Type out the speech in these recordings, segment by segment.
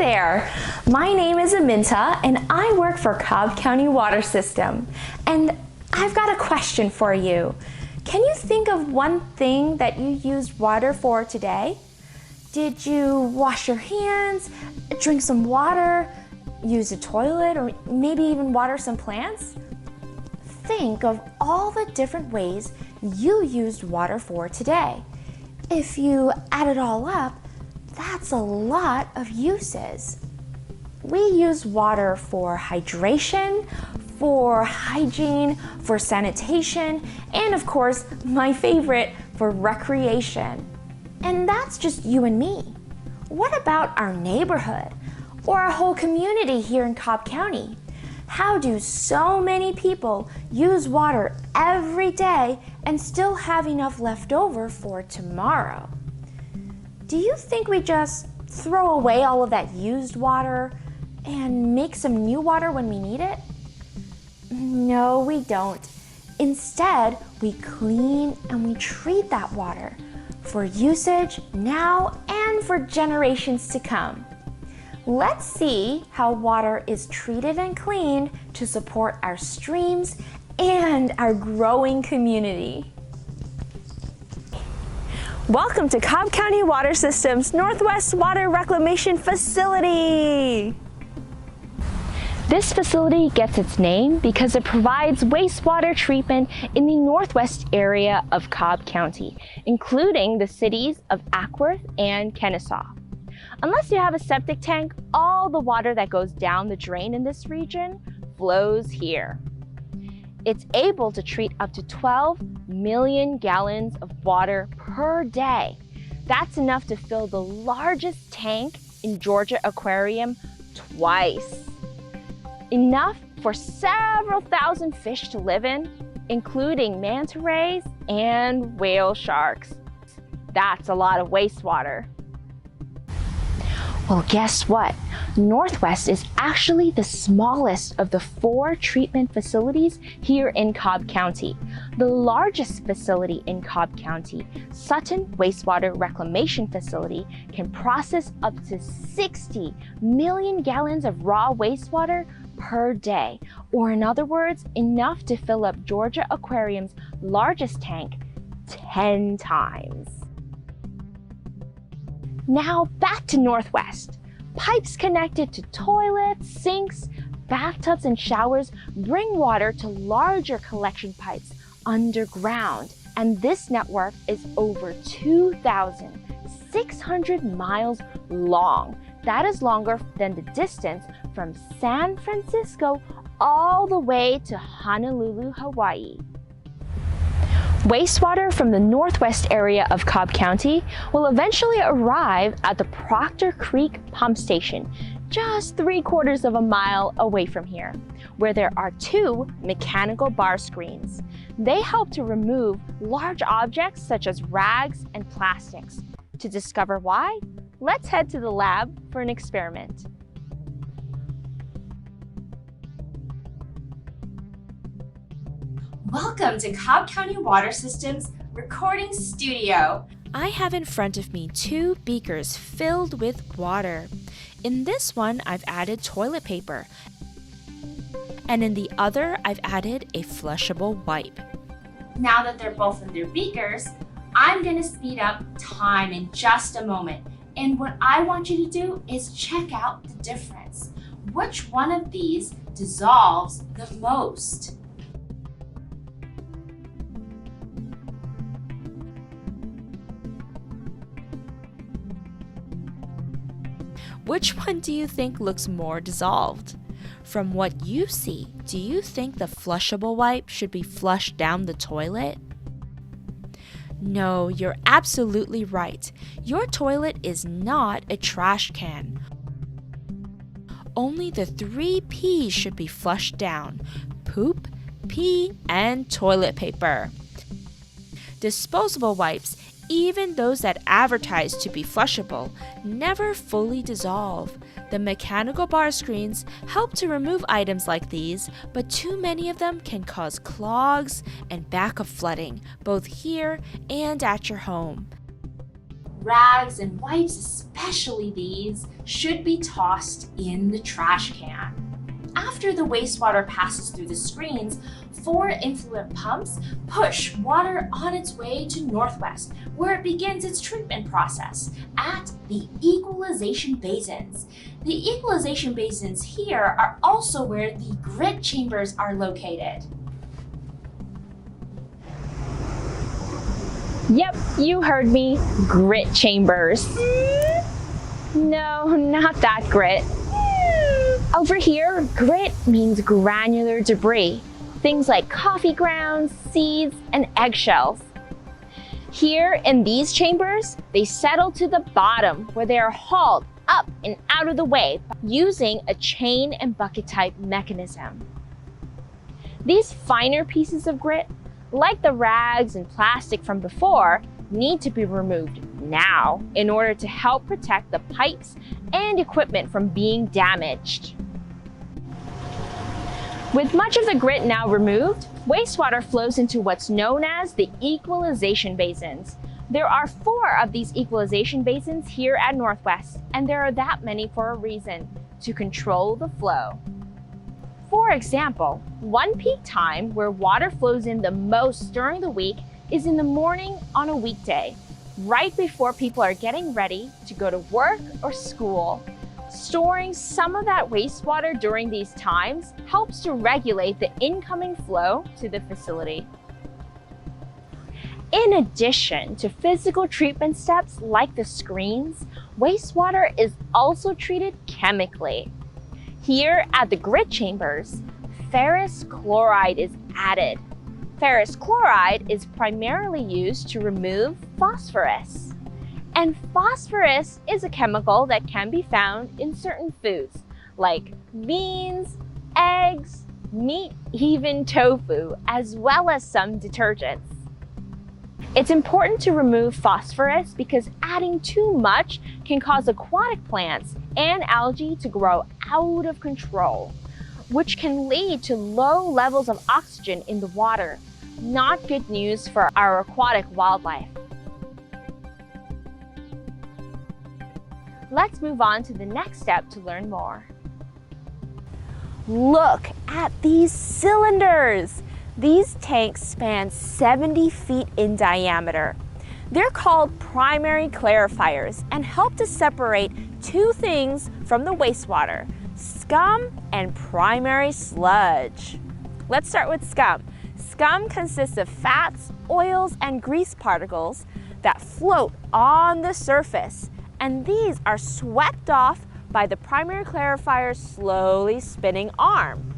there! My name is Aminta and I work for Cobb County Water System. And I've got a question for you. Can you think of one thing that you used water for today? Did you wash your hands, drink some water, use a toilet, or maybe even water some plants? Think of all the different ways you used water for today. If you add it all up, that's a lot of uses. We use water for hydration, for hygiene, for sanitation, and of course, my favorite, for recreation. And that's just you and me. What about our neighborhood or our whole community here in Cobb County? How do so many people use water every day and still have enough left over for tomorrow? Do you think we just throw away all of that used water and make some new water when we need it? No, we don't. Instead, we clean and we treat that water for usage now and for generations to come. Let's see how water is treated and cleaned to support our streams and our growing community. Welcome to Cobb County Water System's Northwest Water Reclamation Facility. This facility gets its name because it provides wastewater treatment in the northwest area of Cobb County, including the cities of Ackworth and Kennesaw. Unless you have a septic tank, all the water that goes down the drain in this region flows here. It's able to treat up to 12 million gallons of water per day. That's enough to fill the largest tank in Georgia Aquarium twice. Enough for several thousand fish to live in, including manta rays and whale sharks. That's a lot of wastewater. Well, guess what? Northwest is actually the smallest of the 4 treatment facilities here in Cobb County. The largest facility in Cobb County, Sutton Wastewater Reclamation Facility, can process up to 60 million gallons of raw wastewater per day, or in other words, enough to fill up Georgia Aquarium's largest tank 10 times. Now back to Northwest. Pipes connected to toilets, sinks, bathtubs, and showers bring water to larger collection pipes underground. And this network is over 2,600 miles long. That is longer than the distance from San Francisco all the way to Honolulu, Hawaii. Wastewater from the northwest area of Cobb County will eventually arrive at the Proctor Creek Pump Station, just 3/4 of a mile away from here, where there are 2 mechanical bar screens. They help to remove large objects such as rags and plastics. To discover why, let's head to the lab for an experiment. Welcome to Cobb County Water System's recording studio. I have in front of me 2 beakers filled with water. In this one, I've added toilet paper, and in the other, I've added a flushable wipe. Now that they're both in their beakers, I'm going to speed up time in just a moment. And what I want you to do is check out the difference. Which one of these dissolves the most? Which one do you think looks more dissolved? From what you see, do you think the flushable wipe should be flushed down the toilet? No, you're absolutely right. Your toilet is not a trash can. Only the 3 P's should be flushed down: poop, pee, and toilet paper. Disposable wipes, even those that advertise to be flushable, never fully dissolve. The mechanical bar screens help to remove items like these, but too many of them can cause clogs and backup flooding, both here and at your home. Rags and wipes, especially these, should be tossed in the trash can. After the wastewater passes through the screens, 4 effluent pumps push water on its way to Northwest, where it begins its treatment process at the equalization basins. The equalization basins here are also where the grit chambers are located. Yep, you heard me, grit chambers. No, not that grit. Over here, grit means granular debris, things like coffee grounds, seeds, and eggshells. Here in these chambers, they settle to the bottom where they are hauled up and out of the way using a chain and bucket type mechanism. These finer pieces of grit, like the rags and plastic from before, need to be removed now in order to help protect the pipes and equipment from being damaged. With much of the grit now removed, wastewater flows into what's known as the equalization basins. There are 4 of these equalization basins here at Northwest, and there are that many for a reason: to control the flow. For example, one peak time where water flows in the most during the week is in the morning on a weekday, right before people are getting ready to go to work or school. Storing some of that wastewater during these times helps to regulate the incoming flow to the facility. In addition to physical treatment steps like the screens, wastewater is also treated chemically. Here at the grit chambers, ferrous chloride is added. Ferrous chloride is primarily used to remove phosphorus. And phosphorus is a chemical that can be found in certain foods, like beans, eggs, meat, even tofu, as well as some detergents. It's important to remove phosphorus because adding too much can cause aquatic plants and algae to grow out of control, which can lead to low levels of oxygen in the water. Not good news for our aquatic wildlife. Let's move on to the next step to learn more. Look at these cylinders! These tanks span 70 feet in diameter. They're called primary clarifiers and help to separate 2 things from the wastewater: scum and primary sludge. Let's start with scum. Scum consists of fats, oils, and grease particles that float on the surface, and these are swept off by the primary clarifier's slowly spinning arm.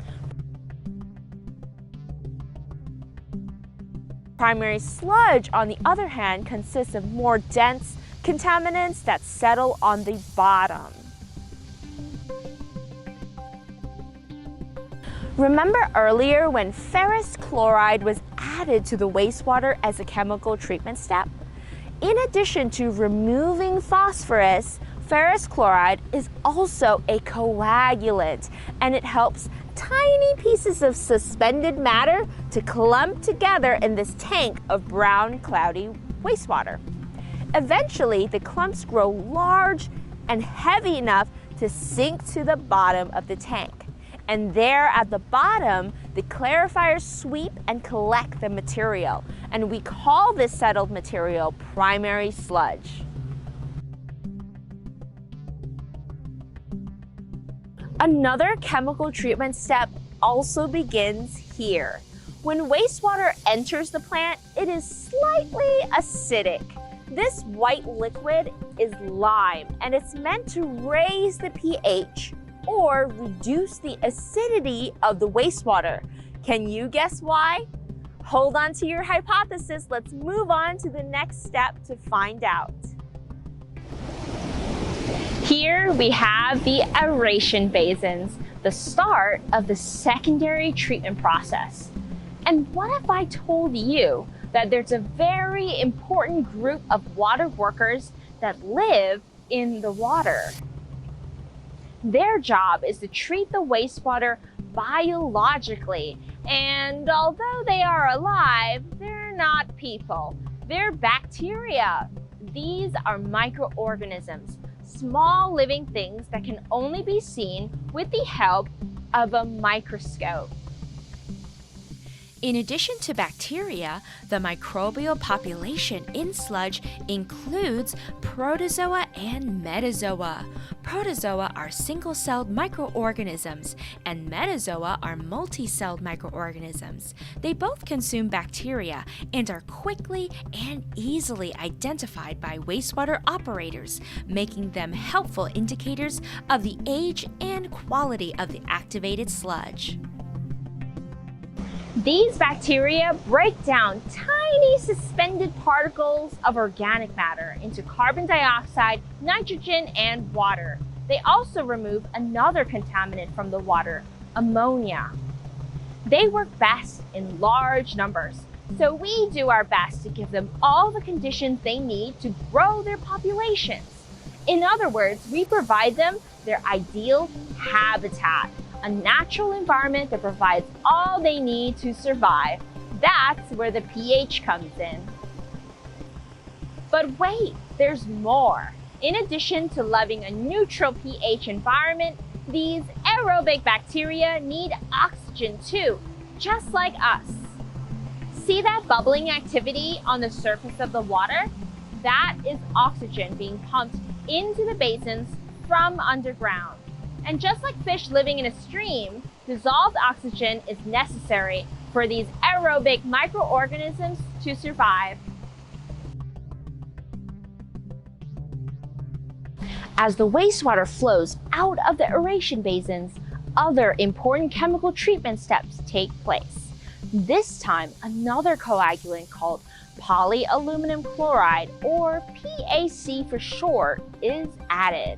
Primary sludge, on the other hand, consists of more dense contaminants that settle on the bottom. Remember earlier when ferrous chloride was added to the wastewater as a chemical treatment step? In addition to removing phosphorus, ferrous chloride is also a coagulant, and it helps tiny pieces of suspended matter to clump together in this tank of brown, cloudy wastewater. Eventually, the clumps grow large and heavy enough to sink to the bottom of the tank. And there at the bottom, the clarifiers sweep and collect the material, and we call this settled material primary sludge. Another chemical treatment step also begins here. When wastewater enters the plant, it is slightly acidic. This white liquid is lime, and it's meant to raise the pH or reduce the acidity of the wastewater. Can you guess why? Hold on to your hypothesis. Let's move on to the next step to find out. Here we have the aeration basins, the start of the secondary treatment process. And what if I told you that there's a very important group of water workers that live in the water? Their job is to treat the wastewater biologically, and although they are alive, they're not people. They're bacteria. These are microorganisms, small living things that can only be seen with the help of a microscope. In addition to bacteria, the microbial population in sludge includes protozoa and metazoa. Protozoa are single-celled microorganisms, and metazoa are multi-celled microorganisms. They both consume bacteria and are quickly and easily identified by wastewater operators, making them helpful indicators of the age and quality of the activated sludge. These bacteria break down tiny suspended particles of organic matter into carbon dioxide, nitrogen, and water. They also remove another contaminant from the water, ammonia. They work best in large numbers, so we do our best to give them all the conditions they need to grow their populations. In other words, we provide them their ideal habitat, a natural environment that provides all they need to survive. That's where the pH comes in. But wait, there's more. In addition to loving a neutral pH environment, these aerobic bacteria need oxygen too, just like us. See that bubbling activity on the surface of the water? That is oxygen being pumped into the basins from underground. And just like fish living in a stream, dissolved oxygen is necessary for these aerobic microorganisms to survive. As the wastewater flows out of the aeration basins, other important chemical treatment steps take place. This time, another coagulant called polyaluminum chloride, or PAC for short, is added.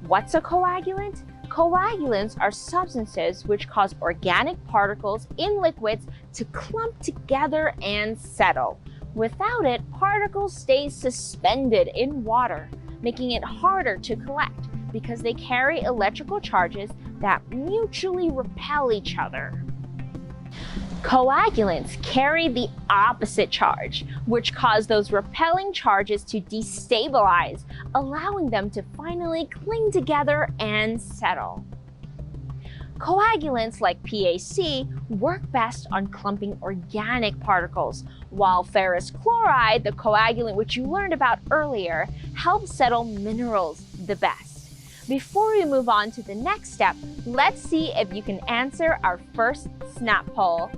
What's a coagulant? Coagulants are substances which cause organic particles in liquids to clump together and settle. Without it, particles stay suspended in water, making it harder to collect because they carry electrical charges that mutually repel each other. Coagulants carry the opposite charge, which cause those repelling charges to destabilize, allowing them to finally cling together and settle. Coagulants like PAC work best on clumping organic particles, while ferrous chloride, the coagulant which you learned about earlier, helps settle minerals the best. Before we move on to the next step, let's see if you can answer our first snap poll.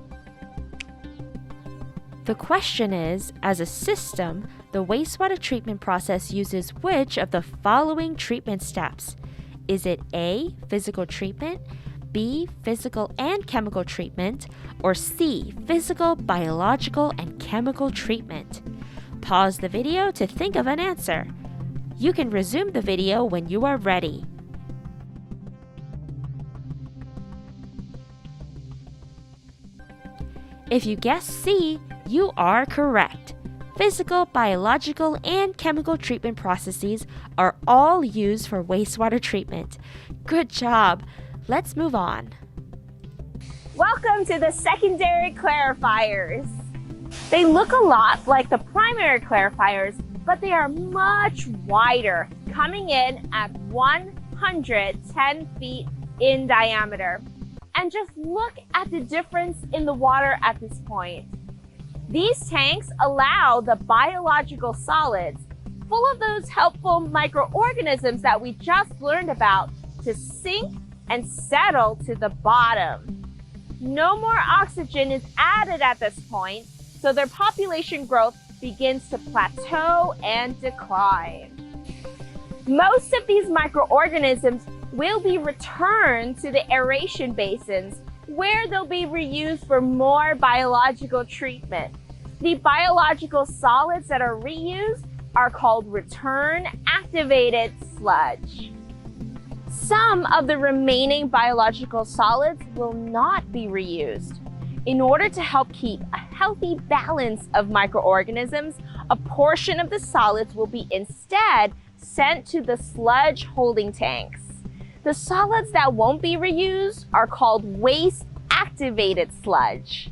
The question is, as a system, the wastewater treatment process uses which of the following treatment steps? Is it A, physical treatment, B, physical and chemical treatment, or C, physical, biological, and chemical treatment? Pause the video to think of an answer. You can resume the video when you are ready. If you guessed C, you are correct. Physical, biological, and chemical treatment processes are all used for wastewater treatment. Good job. Let's move on. Welcome to the secondary clarifiers. They look a lot like the primary clarifiers, but they are much wider, coming in at 110 feet in diameter. And just look at the difference in the water at this point. These tanks allow the biological solids, full of those helpful microorganisms that we just learned about, to sink and settle to the bottom. No more oxygen is added at this point, so their population growth begins to plateau and decline. Most of these microorganisms will be returned to the aeration basins, where they'll be reused for more biological treatment. The biological solids that are reused are called return-activated sludge. Some of the remaining biological solids will not be reused. In order to help keep a healthy balance of microorganisms, a portion of the solids will be instead sent to the sludge holding tanks. The solids that won't be reused are called waste-activated sludge.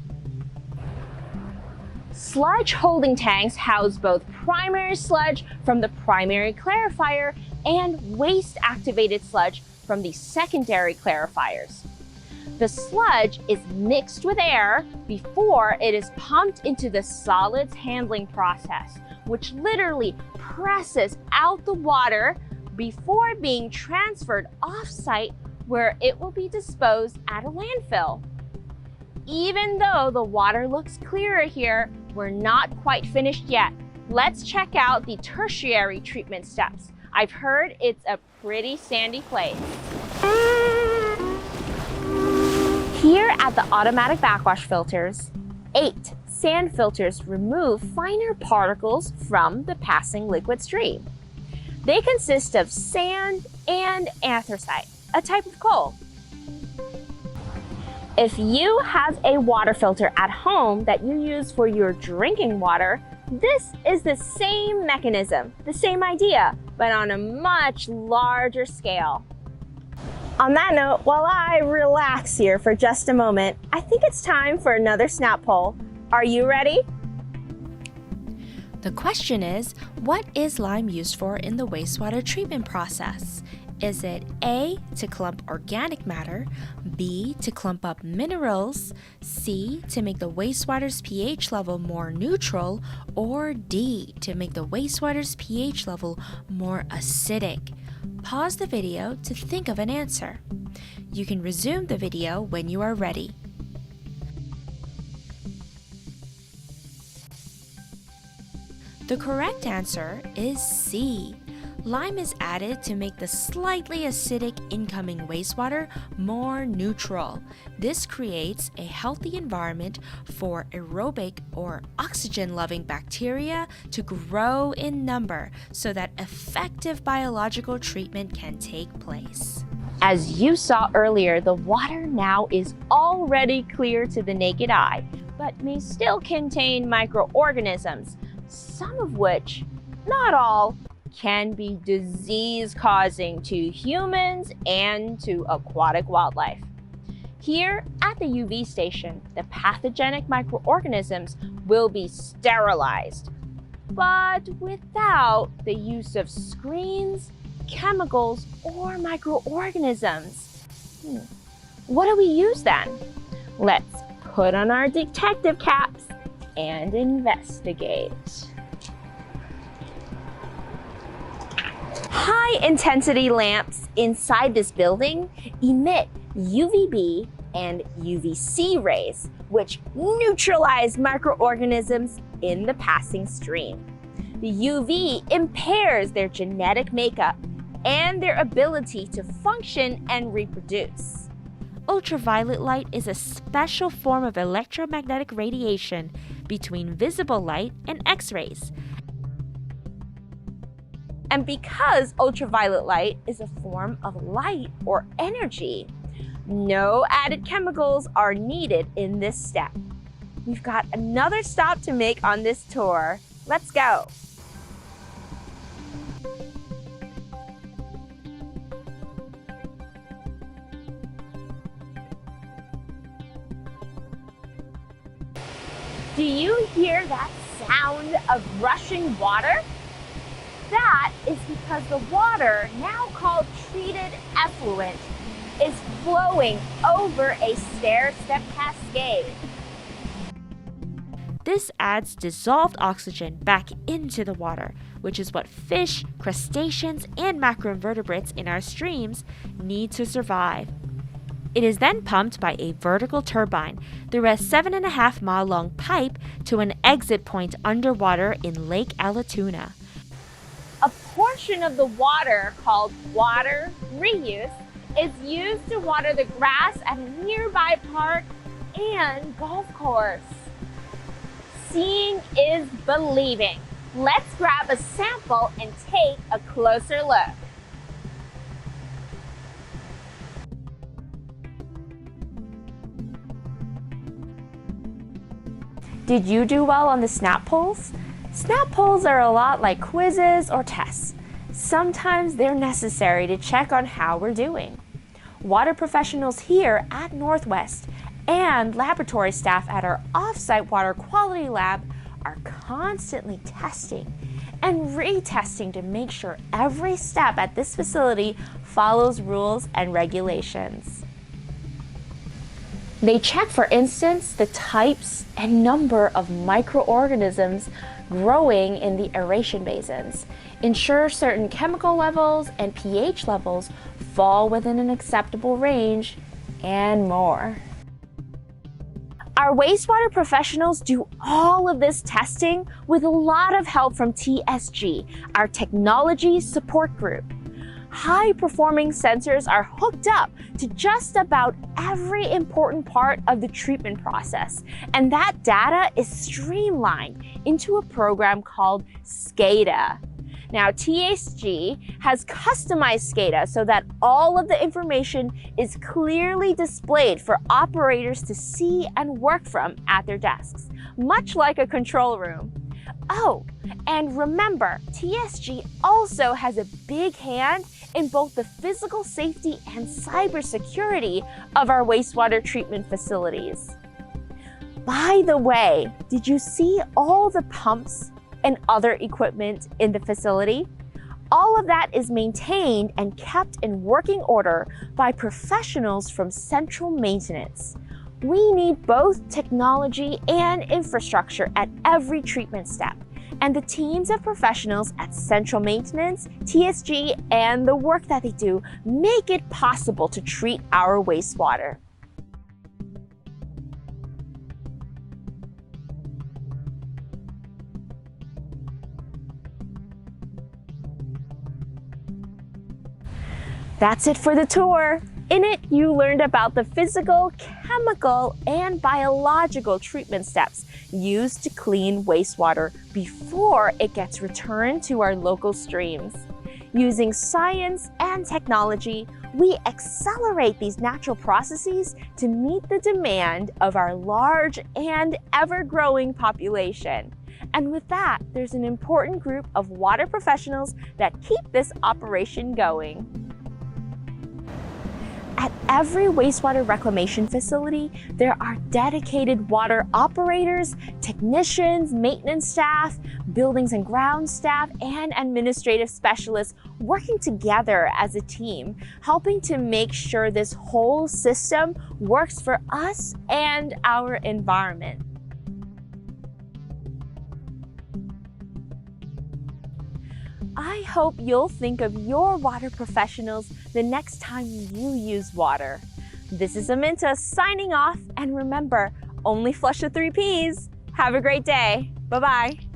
Sludge holding tanks house both primary sludge from the primary clarifier and waste-activated sludge from the secondary clarifiers. The sludge is mixed with air before it is pumped into the solids handling process, which literally presses out the water before being transferred off-site where it will be disposed at a landfill. Even though the water looks clearer here, we're not quite finished yet. Let's check out the tertiary treatment steps. I've heard it's a pretty sandy place. Here at the automatic backwash filters, 8 sand filters remove finer particles from the passing liquid stream. They consist of sand and anthracite, a type of coal. If you have a water filter at home that you use for your drinking water, this is the same mechanism, the same idea, but on a much larger scale. On that note, while I relax here for just a moment, I think it's time for another snap poll. Are you ready? The question is, what is lime used for in the wastewater treatment process? Is it A, to clump organic matter, B, to clump up minerals, C, to make the wastewater's pH level more neutral, or D, to make the wastewater's pH level more acidic? Pause the video to think of an answer. You can resume the video when you are ready. The correct answer is C. Lime is added to make the slightly acidic incoming wastewater more neutral. This creates a healthy environment for aerobic or oxygen-loving bacteria to grow in number so that effective biological treatment can take place. As you saw earlier, the water now is already clear to the naked eye, but may still contain microorganisms, some of which, not all, can be disease-causing to humans and to aquatic wildlife. Here at the UV station, the pathogenic microorganisms will be sterilized, but without the use of screens, chemicals, or microorganisms. What do we use then? Let's put on our detective caps and investigate. High-intensity lamps inside this building emit UVB and UVC rays, which neutralize microorganisms in the passing stream. The UV impairs their genetic makeup and their ability to function and reproduce. Ultraviolet light is a special form of electromagnetic radiation between visible light and X-rays. And because ultraviolet light is a form of light or energy, no added chemicals are needed in this step. We've got another stop to make on this tour. Let's go. Do you hear that sound of rushing water? That is because the water, now called treated effluent, is flowing over a stair-step cascade. This adds dissolved oxygen back into the water, which is what fish, crustaceans, and macroinvertebrates in our streams need to survive. It is then pumped by a vertical turbine through a 7.5-mile-long pipe to an exit point underwater in Lake Allatoona. A portion of the water, called water reuse, is used to water the grass at a nearby park and golf course. Seeing is believing. Let's grab a sample and take a closer look. Did you do well on the snap polls? Snap polls are a lot like quizzes or tests. Sometimes they're necessary to check on how we're doing. Water professionals here at Northwest and laboratory staff at our off-site water quality lab are constantly testing and retesting to make sure every step at this facility follows rules and regulations. They check, for instance, the types and number of microorganisms growing in the aeration basins, ensure certain chemical levels and pH levels fall within an acceptable range, and more. Our wastewater professionals do all of this testing with a lot of help from TSG, our technology support group. High-performing sensors are hooked up to just about every important part of the treatment process, and that data is streamlined into a program called SCADA. Now, TSG has customized SCADA so that all of the information is clearly displayed for operators to see and work from at their desks, much like a control room. Oh, and remember, TSG also has a big hand in both the physical safety and cybersecurity of our wastewater treatment facilities. By the way, did you see all the pumps and other equipment in the facility? All of that is maintained and kept in working order by professionals from central maintenance. We need both technology and infrastructure at every treatment step, and the teams of professionals at central maintenance, TSG, and the work that they do make it possible to treat our wastewater. That's it for the tour. In it, you learned about the physical, chemical, and biological treatment steps used to clean wastewater before it gets returned to our local streams. Using science and technology, we accelerate these natural processes to meet the demand of our large and ever-growing population. And with that, there's an important group of water professionals that keep this operation going. At every wastewater reclamation facility, there are dedicated water operators, technicians, maintenance staff, buildings and grounds staff, and administrative specialists working together as a team, helping to make sure this whole system works for us and our environment. I hope you'll think of your water professionals the next time you use water. This is Aminta signing off, and remember, only flush the 3 Ps. Have a great day. Bye-bye.